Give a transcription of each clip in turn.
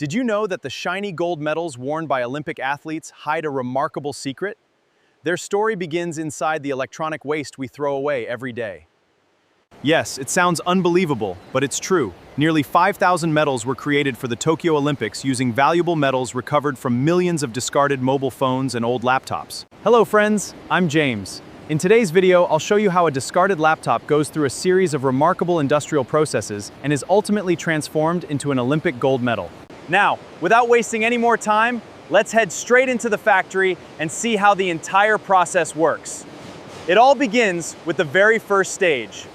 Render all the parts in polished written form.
Did you know that the shiny gold medals worn by Olympic athletes hide a remarkable secret? Their story begins inside the electronic waste we throw away every day. Yes, it sounds unbelievable, but it's true. Nearly 5,000 medals were created for the Tokyo Olympics using valuable metals recovered from millions of discarded mobile phones and old laptops. Hello friends, I'm James. In today's video, I'll show you how a discarded laptop goes through a series of remarkable industrial processes and is ultimately transformed into an Olympic gold medal. Now, without wasting any more time, let's head straight into the factory and see how the entire process works. It all begins with the very first stage.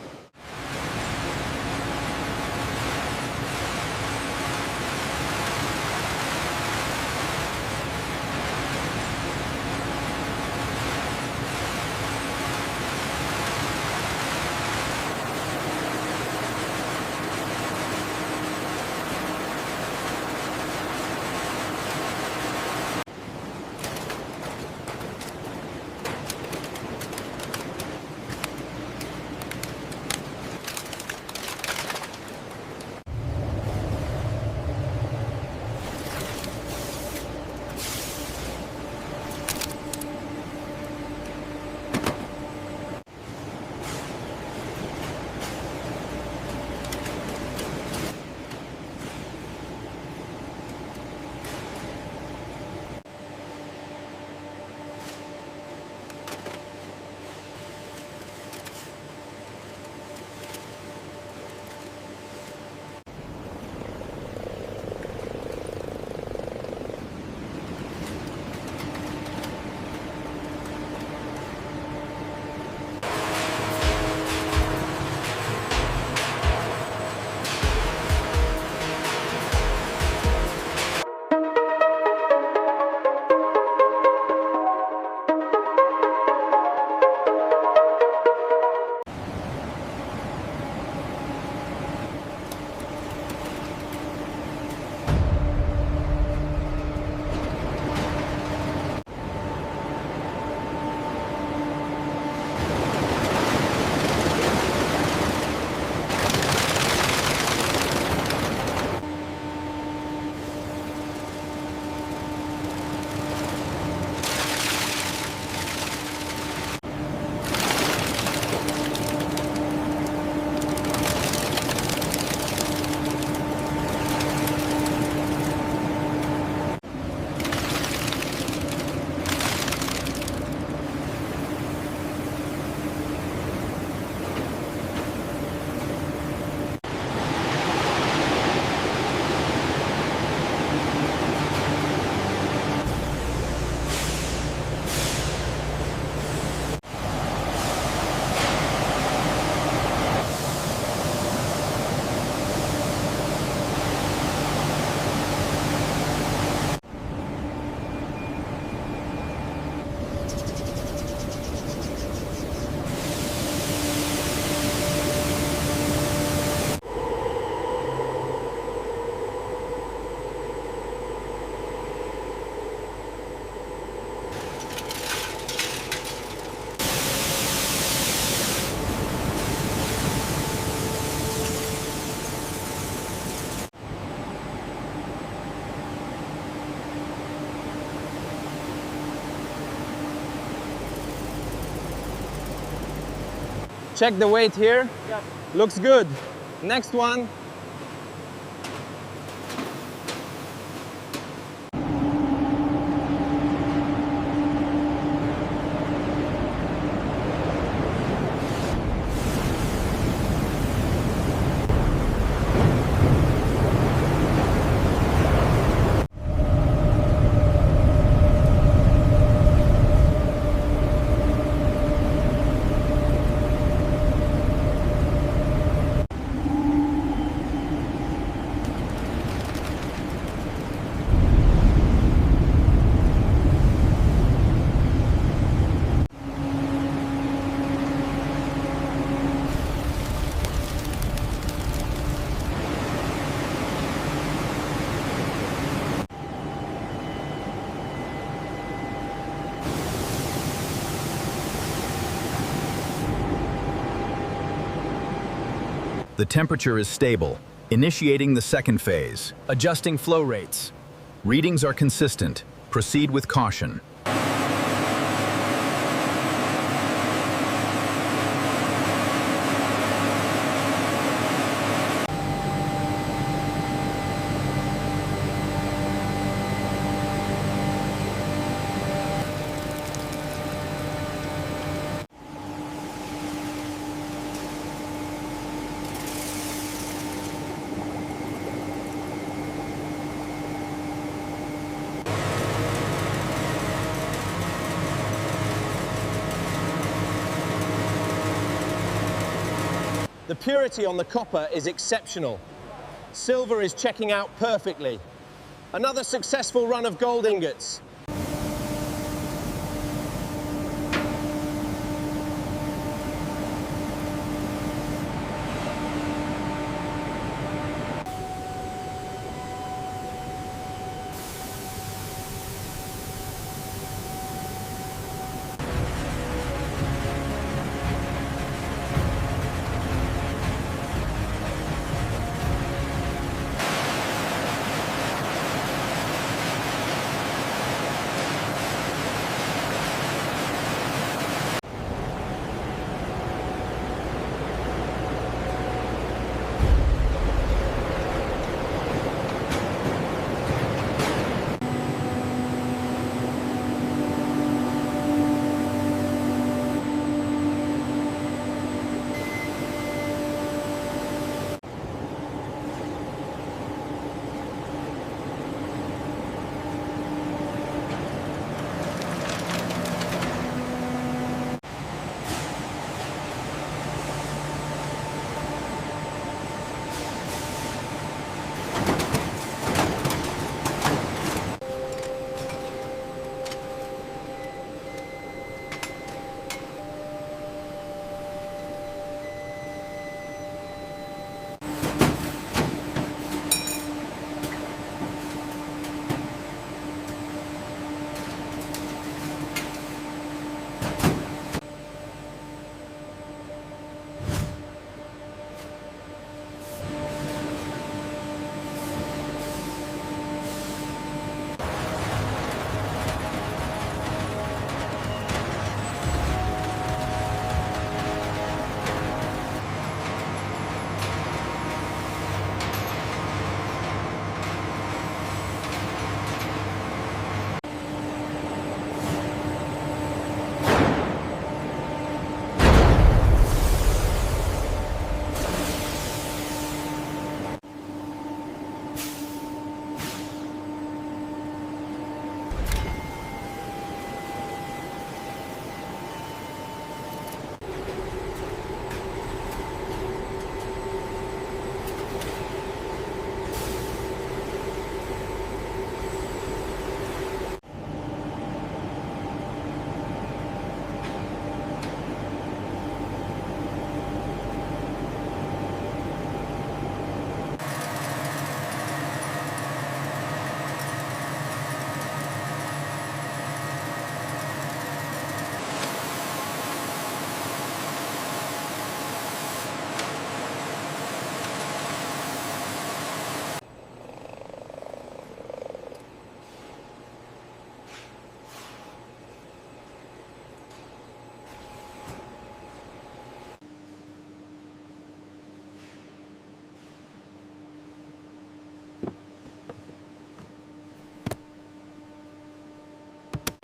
Check the weight here. Yep. Looks good. Next one. The temperature is stable, Initiating the second phase. Adjusting flow rates. Readings are consistent. Proceed with caution. The purity on the copper is exceptional. Silver is checking out perfectly. Another successful run of gold ingots.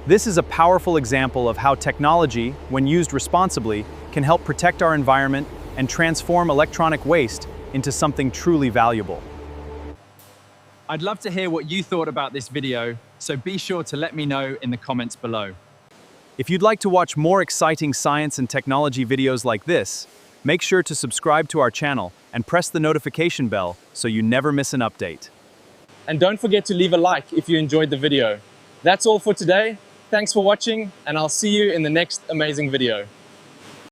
This is a powerful example of how technology, when used responsibly, can help protect our environment and transform electronic waste into something truly valuable. I'd love to hear what you thought about this video, so be sure to let me know in the comments below. If you'd like to watch more exciting science and technology videos like this, make sure to subscribe to our channel and press the notification bell so you never miss an update. And don't forget to leave a like if you enjoyed the video. That's all for today. Thanks for watching, and I'll see you in the next amazing video.